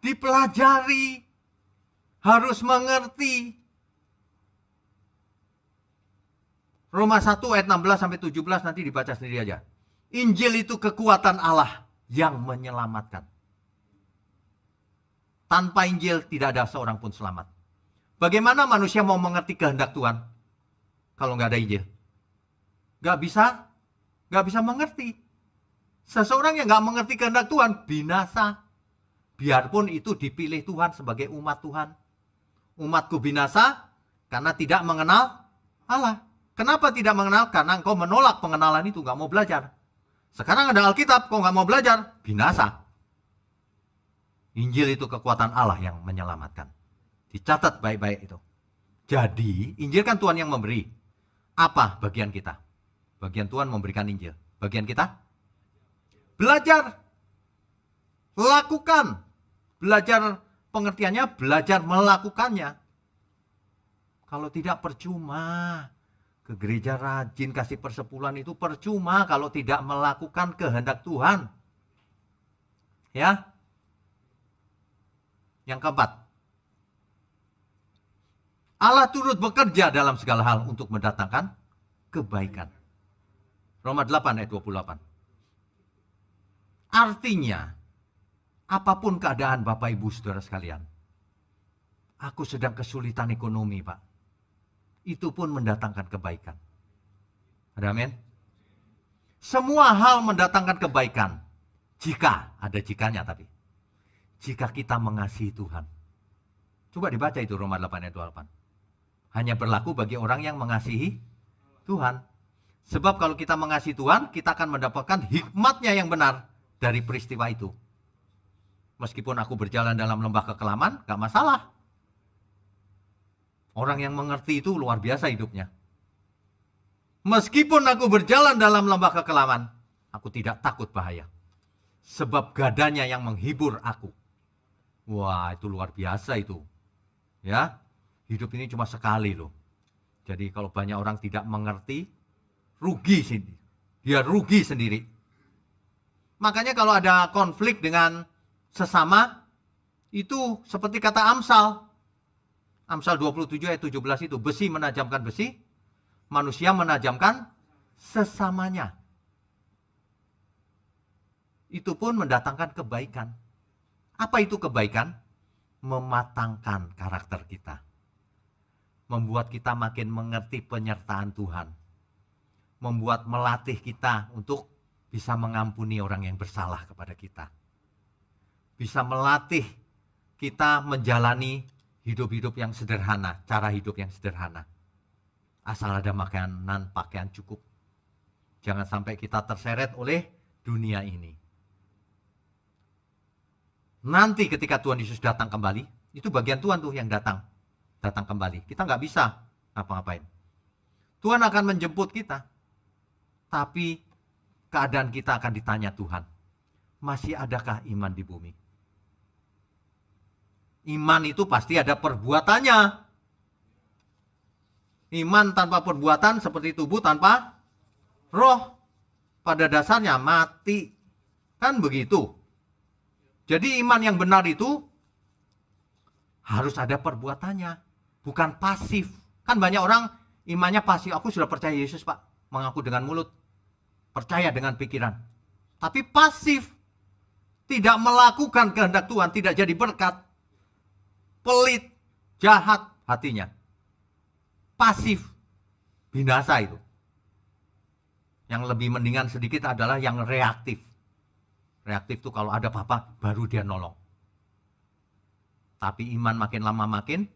Dipelajari, harus mengerti. Roma 1 ayat 16 sampai 17 nanti dibaca sendiri aja. Injil itu kekuatan Allah yang menyelamatkan. Tanpa Injil tidak ada seorang pun selamat. Bagaimana manusia mau mengerti kehendak Tuhan kalau nggak ada Injil? Nggak bisa mengerti. Seseorang yang nggak mengerti kehendak Tuhan binasa. Biarpun itu dipilih Tuhan sebagai umat Tuhan. Umatku binasa karena tidak mengenal Allah. Kenapa tidak mengenal? Karena engkau menolak pengenalan itu, nggak mau belajar. Sekarang ada Alkitab, kau nggak mau belajar, binasa. Injil itu kekuatan Allah yang menyelamatkan. Dicatat baik-baik itu. Jadi, Injil kan Tuhan yang memberi. Apa bagian kita? Bagian Tuhan memberikan Injil. Bagian kita? Belajar. Lakukan. Belajar pengertiannya, belajar melakukannya. Kalau tidak percuma. Ke gereja rajin kasih persepuluhan itu percuma kalau tidak melakukan kehendak Tuhan. Ya. Yang keempat. Allah turut bekerja dalam segala hal untuk mendatangkan kebaikan. Roma 8 ayat 28. Artinya, apapun keadaan Bapak Ibu Saudara sekalian. Aku sedang kesulitan ekonomi, Pak. Itu pun mendatangkan kebaikan. Ada amin? Semua hal mendatangkan kebaikan. Jika, ada jikanya tapi. Jika kita mengasihi Tuhan. Coba dibaca itu Roma 8 ayat 28. Hanya berlaku bagi orang yang mengasihi Tuhan. Sebab kalau kita mengasihi Tuhan, kita akan mendapatkan hikmatnya yang benar dari peristiwa itu. Meskipun aku berjalan dalam lembah kekelaman, gak masalah. Orang yang mengerti itu luar biasa hidupnya. Meskipun aku berjalan dalam lembah kekelaman, aku tidak takut bahaya. Sebab gadanya yang menghibur aku. Wah, itu luar biasa itu. Ya, hidup ini cuma sekali loh. Jadi kalau banyak orang tidak mengerti, rugi sih. Dia rugi sendiri. Makanya kalau ada konflik dengan sesama, itu seperti kata Amsal. Amsal 27 ayat 17 itu, besi menajamkan besi, manusia menajamkan sesamanya. Itu pun mendatangkan kebaikan. Apa itu kebaikan? Mematangkan karakter kita. Membuat kita makin mengerti penyertaan Tuhan. Membuat melatih kita untuk bisa mengampuni orang yang bersalah kepada kita. Bisa melatih kita menjalani hidup-hidup yang sederhana, cara hidup yang sederhana. Asal ada makanan, pakaian cukup. Jangan sampai kita terseret oleh dunia ini. Nanti ketika Tuhan Yesus datang kembali, itu bagian Tuhan tuh yang datang kembali. Kita nggak bisa ngapa-ngapain. Tuhan akan menjemput kita. Tapi keadaan kita akan ditanya Tuhan. Masih adakah iman di bumi? Iman itu pasti ada perbuatannya. Iman tanpa perbuatan seperti tubuh tanpa roh. Pada dasarnya mati. Kan begitu. Jadi iman yang benar itu harus ada perbuatannya. Bukan pasif. Kan banyak orang imannya pasif. Aku sudah percaya Yesus, Pak. Mengaku dengan mulut. Percaya dengan pikiran. Tapi pasif. Tidak melakukan kehendak Tuhan. Tidak jadi berkat. Pelit, jahat hatinya. Pasif, binasa itu. Yang lebih mendingan sedikit adalah yang reaktif. Reaktif itu kalau ada apa-apa, baru dia nolong. Tapi iman makin lama makin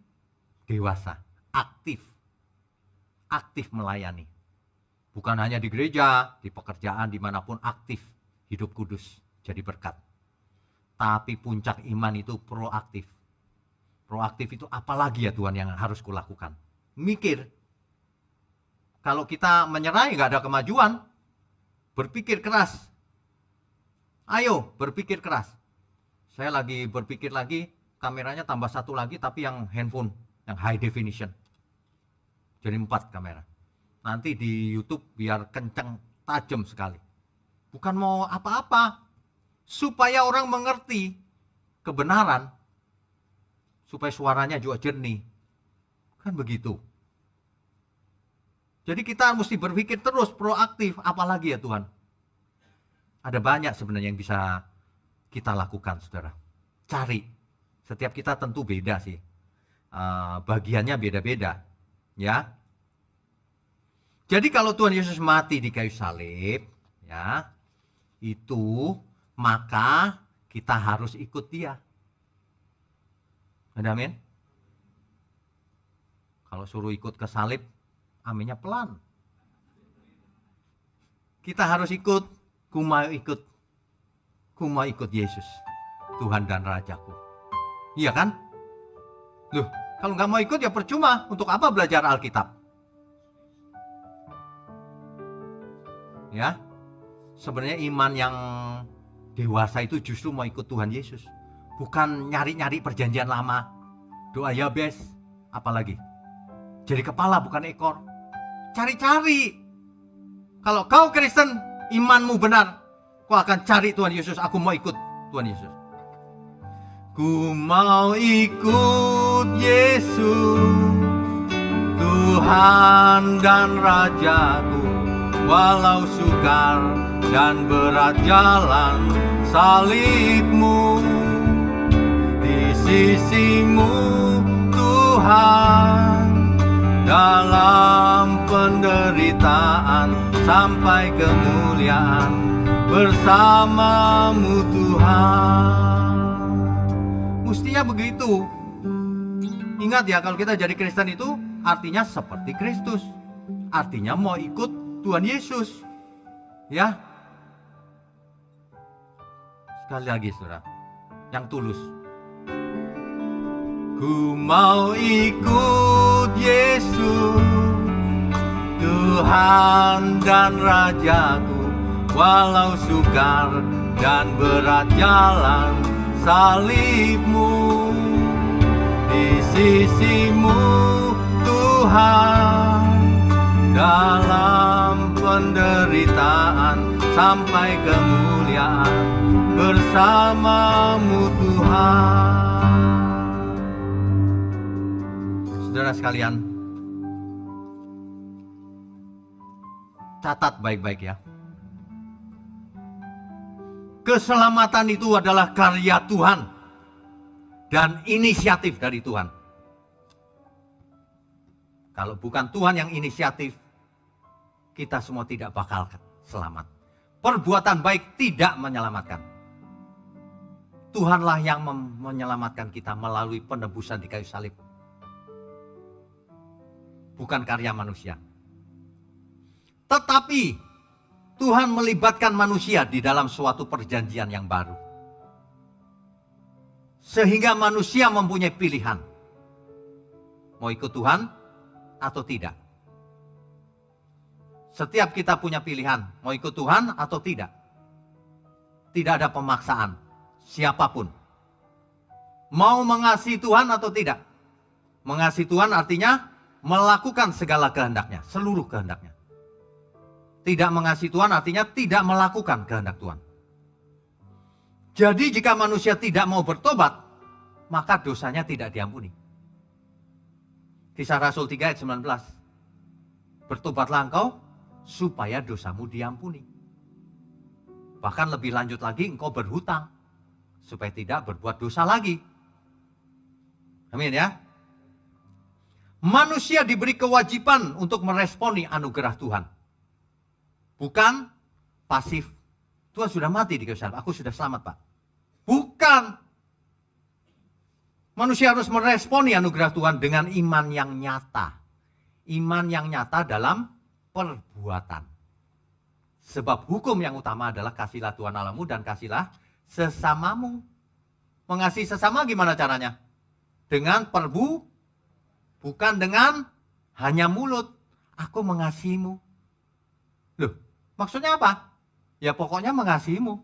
dewasa, aktif. Aktif melayani. Bukan hanya di gereja, di pekerjaan, dimanapun aktif. Hidup kudus, jadi berkat. Tapi puncak iman itu proaktif. Proaktif itu apalagi ya Tuhan yang harus kulakukan? Mikir. Kalau kita menyerah nggak ada kemajuan. Berpikir keras. Ayo berpikir keras. Saya lagi berpikir lagi, kameranya tambah satu lagi tapi yang handphone, yang high definition. Jadi 4 kamera. Nanti di YouTube biar kenceng, tajam sekali. Bukan mau apa-apa. supaya orang mengerti kebenaran, supaya suaranya juga jernih. Kan begitu. Jadi kita mesti berpikir terus, proaktif. Apalagi ya Tuhan? Ada banyak sebenarnya yang bisa kita lakukan, saudara. Cari. Setiap kita tentu beda sih. Bagiannya beda-beda. Ya. Jadi kalau Tuhan Yesus mati di kayu salib, ya, itu maka kita harus ikut Dia. Amin. Kalau suruh ikut ke salib, aminnya pelan. Kita harus ikut, ku mau ikut Yesus, Tuhan dan Rajaku. Iya kan? Loh, kalau nggak mau ikut ya percuma. Untuk apa belajar Alkitab? Ya, sebenarnya iman yang dewasa itu justru mau ikut Tuhan Yesus. Bukan nyari-nyari perjanjian lama. Doa Yabes, apalagi. Jadi kepala bukan ekor. Cari-cari. Kalau kau Kristen, imanmu benar, kau akan cari Tuhan Yesus. Aku mau ikut Tuhan Yesus. Ku mau ikut Yesus, Tuhan dan Rajaku, walau sukar dan berat jalan salibmu. Di sisimu Tuhan, dalam penderitaan sampai kemuliaan bersamamu Tuhan. Mestinya begitu. Ingat ya, kalau kita jadi Kristen itu artinya seperti Kristus. Artinya mau ikut Tuhan Yesus. Ya. Sekali lagi saudara, yang tulus. Ku mau ikut Yesus, Tuhan dan Rajaku, walau sukar dan berat jalan salibmu. Di sisimu Tuhan, dalam penderitaan sampai kemuliaan bersamamu Tuhan. Saudara sekalian, catat baik-baik ya. Keselamatan itu adalah karya Tuhan dan inisiatif dari Tuhan. Kalau bukan Tuhan yang inisiatif, kita semua tidak bakal selamat. Perbuatan baik tidak menyelamatkan. Tuhanlah yang menyelamatkan kita melalui penebusan di kayu salib. Bukan karya manusia. Tetapi Tuhan melibatkan manusia di dalam suatu perjanjian yang baru. Sehingga manusia mempunyai pilihan. Mau ikut Tuhan atau tidak. Setiap kita punya pilihan. Mau ikut Tuhan atau tidak. Tidak ada pemaksaan. Siapapun. Mau mengasihi Tuhan atau tidak. Mengasihi Tuhan artinya melakukan segala kehendaknya. Seluruh kehendaknya. Tidak mengasihi Tuhan artinya tidak melakukan kehendak Tuhan. Jadi jika manusia tidak mau bertobat, maka dosanya tidak diampuni. Kisah Rasul 3 ayat 19. Bertobatlah engkau supaya dosamu diampuni. Bahkan lebih lanjut lagi, engkau berhutang supaya tidak berbuat dosa lagi. Amin ya. Manusia diberi kewajiban untuk meresponi anugerah Tuhan. Bukan pasif. Tuhan sudah mati di kayu salib, aku sudah selamat Pak. Bukan. Manusia harus meresponi anugerah Tuhan dengan iman yang nyata. Iman yang nyata dalam perbuatan. Sebab hukum yang utama adalah kasihlah Tuhan Allahmu dan kasihlah sesamamu. Mengasihi sesama gimana caranya? Dengan bukan dengan hanya mulut. Aku mengasihimu. Loh, maksudnya apa? Ya pokoknya mengasihimu.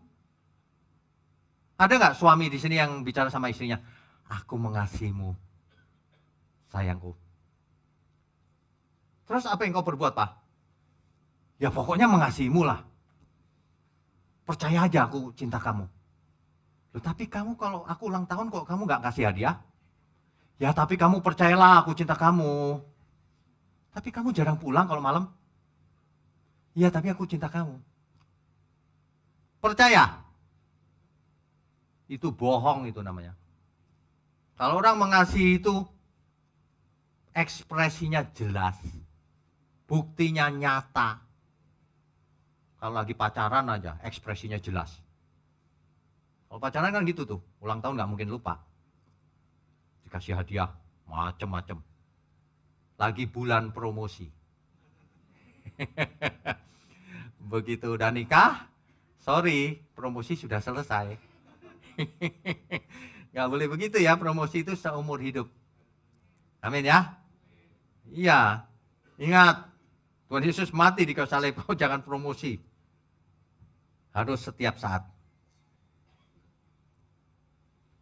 Ada nggak suami di sini yang bicara sama istrinya? Aku mengasihimu, sayangku. Terus apa yang kau perbuat, Pak? Ya pokoknya mengasihimu lah. Percaya aja aku cinta kamu. Loh, tapi kamu kalau aku ulang tahun kok kamu nggak kasih hadiah? Ya tapi kamu percayalah aku cinta kamu. Tapi kamu jarang pulang kalau malam. Ya tapi aku cinta kamu. Percaya? Itu bohong itu namanya. Kalau orang mengasihi itu ekspresinya jelas. Buktinya nyata. Kalau lagi pacaran aja ekspresinya jelas. Kalau pacaran kan gitu tuh, ulang tahun nggak mungkin lupa. Dikasih hadiah, macem-macem. Lagi bulan promosi. Begitu udah nikah, sorry, promosi sudah selesai. Nggak boleh begitu ya, promosi itu seumur hidup. Amin ya. Iya, ingat, Tuhan Yesus mati di kayu salib, jangan promosi. Harus setiap saat.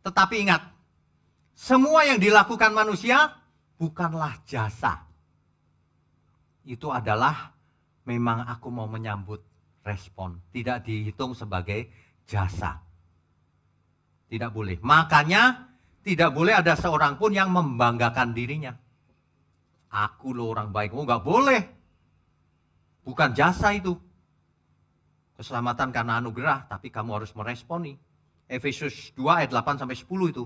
Tetapi ingat, semua yang dilakukan manusia bukanlah jasa. Itu adalah memang aku mau menyambut respon. Tidak dihitung sebagai jasa. Tidak boleh. Makanya tidak boleh ada seorang pun yang membanggakan dirinya. Aku loh orang baik. Oh nggak boleh. Bukan jasa itu. Keselamatan karena anugerah, tapi kamu harus meresponi. Efesus 2 ayat 8 sampai 10 itu.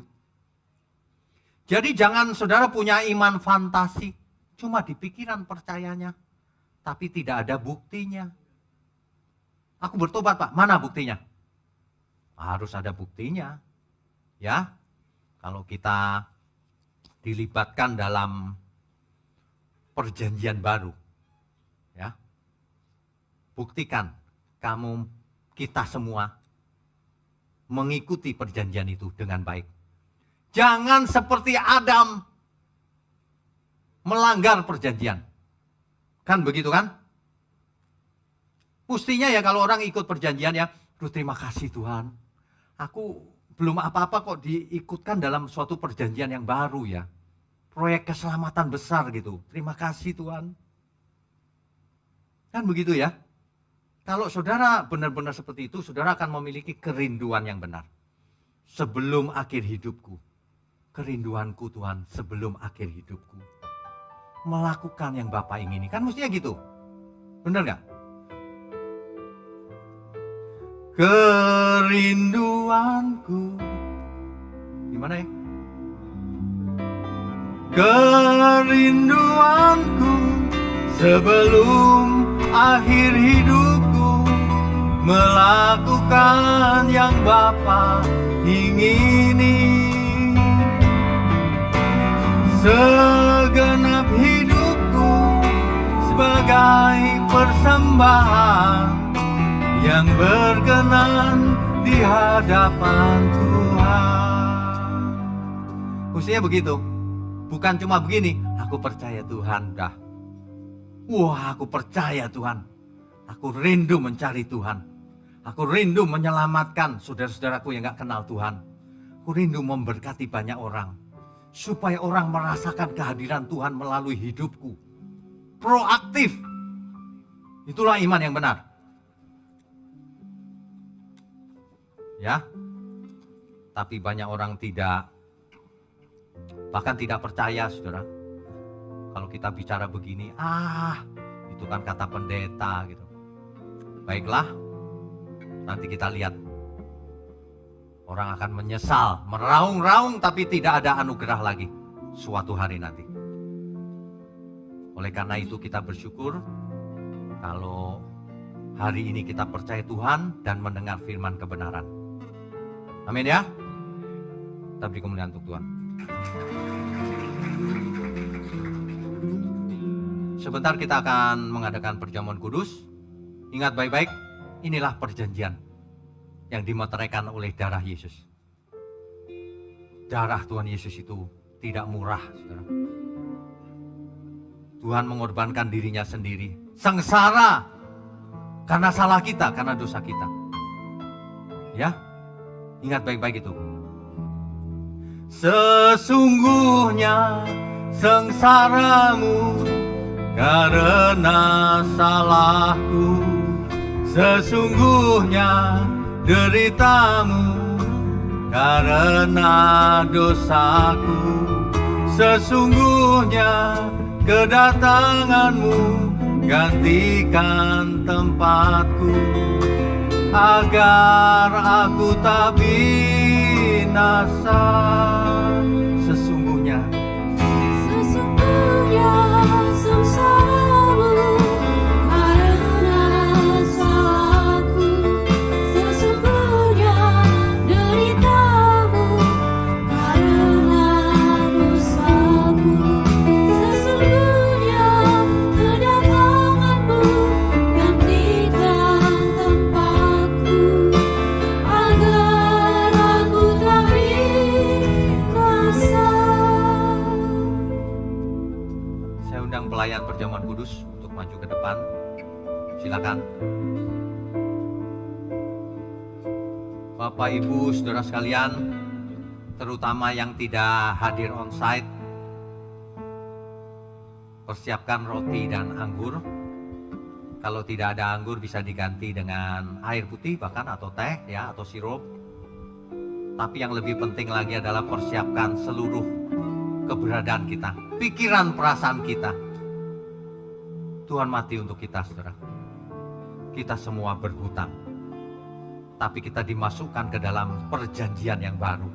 Jadi jangan saudara punya iman fantasi, cuma di pikiran percayanya, tapi tidak ada buktinya. Aku bertobat Pak, mana buktinya? Harus ada buktinya. Ya, kalau kita dilibatkan dalam perjanjian baru, ya, buktikan kita semua mengikuti perjanjian itu dengan baik. Jangan seperti Adam melanggar perjanjian. Kan begitu kan? Mestinya ya kalau orang ikut perjanjian ya, terima kasih Tuhan. Aku belum apa-apa kok diikutkan dalam suatu perjanjian yang baru ya. Proyek keselamatan besar gitu. Terima kasih Tuhan. Kan begitu ya? Kalau saudara benar-benar seperti itu, saudara akan memiliki kerinduan yang benar. Sebelum akhir hidupku, kerinduanku Tuhan sebelum akhir hidupku. Melakukan yang Bapa ingini. Kan mestinya gitu. Benar gak? Kerinduanku. Gimana ya? Kerinduanku sebelum akhir hidupku. Melakukan yang Bapa ingini. Segenap hidupku sebagai persembahan yang berkenan di hadapan Tuhan. Mestinya begitu. Bukan cuma begini, aku percaya Tuhan dah. Wah, aku percaya Tuhan. Aku rindu mencari Tuhan. Aku rindu menyelamatkan saudara-saudaraku yang gak kenal Tuhan. Aku rindu memberkati banyak orang. Supaya orang merasakan kehadiran Tuhan melalui hidupku. Proaktif. Itulah iman yang benar. Ya. Tapi banyak orang tidak, bahkan tidak percaya saudara. Kalau kita bicara begini, itu kan kata pendeta gitu. Baiklah, nanti kita lihat. Orang akan menyesal, meraung-raung tapi tidak ada anugerah lagi suatu hari nanti. Oleh karena itu kita bersyukur kalau hari ini kita percaya Tuhan dan mendengar firman kebenaran. Amin ya. Kita beri kemuliaan untuk Tuhan. Sebentar kita akan mengadakan perjamuan kudus. Ingat baik-baik, inilah perjanjian yang dimeteraikan oleh darah Yesus. Darah Tuhan Yesus itu tidak murah, saudara. Tuhan mengorbankan dirinya sendiri. Sengsara karena salah kita, karena dosa kita. Ya, ingat baik-baik itu. Sesungguhnya sengsaramu karena salahku. Sesungguhnya deritamu karena dosaku. Sesungguhnya kedatanganmu gantikan tempatku, agar aku tak binasa. Sesungguhnya sengsaramu karena dosaku, sesungguhnya deritamu karena dosaku, sesungguhnya kedatanganmu gantikan tempatku, agar aku tak binasa. saya undang pelayan perjamuan kudus untuk maju ke depan. Silakan. Bapak, Ibu, saudara sekalian, terutama yang tidak hadir onsite, persiapkan roti dan anggur. Kalau tidak ada anggur bisa diganti dengan air putih bahkan atau teh ya atau sirup. Tapi yang lebih penting lagi adalah persiapkan seluruh keberadaan kita, pikiran perasaan kita. Tuhan mati untuk kita, saudara. Kita semua berhutang, tapi kita dimasukkan ke dalam perjanjian yang baru.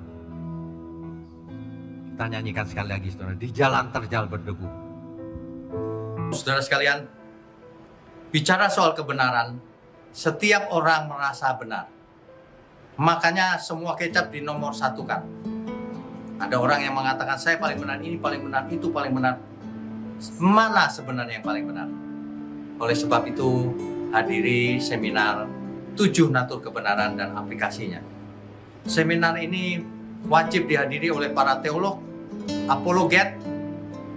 Kita nyanyikan sekali lagi, saudara, di jalan terjal berdebu. Saudara sekalian, bicara soal kebenaran, setiap orang merasa benar. Makanya semua kecap dinomor satukan. Ada orang yang mengatakan saya paling benar, ini paling benar, itu paling benar. Mana sebenarnya yang paling benar? Oleh sebab itu, hadiri seminar 7 natur kebenaran dan aplikasinya. Seminar ini wajib dihadiri oleh para teolog, apologet,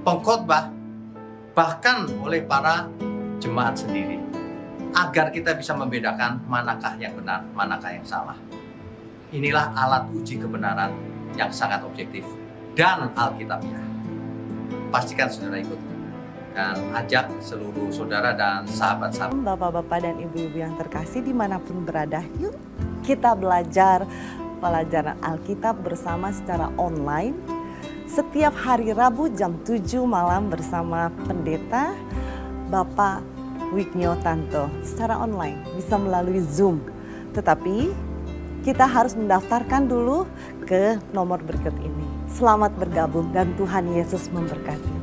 pengkhotbah, bahkan oleh para jemaat sendiri, agar kita bisa membedakan manakah yang benar, manakah yang salah. Inilah alat uji kebenaran yang sangat objektif dan alkitabiah. Pastikan saudara ikut dan ajak seluruh saudara dan sahabat-sahabat. Bapak-bapak dan ibu-ibu yang terkasih dimanapun berada, yuk kita belajar pelajaran Alkitab bersama secara online setiap hari Rabu jam 7 malam bersama pendeta Bapak Wignio Tanto secara online, bisa melalui Zoom. Tetapi kita harus mendaftarkan dulu ke nomor berikut ini. Selamat bergabung dan Tuhan Yesus memberkati.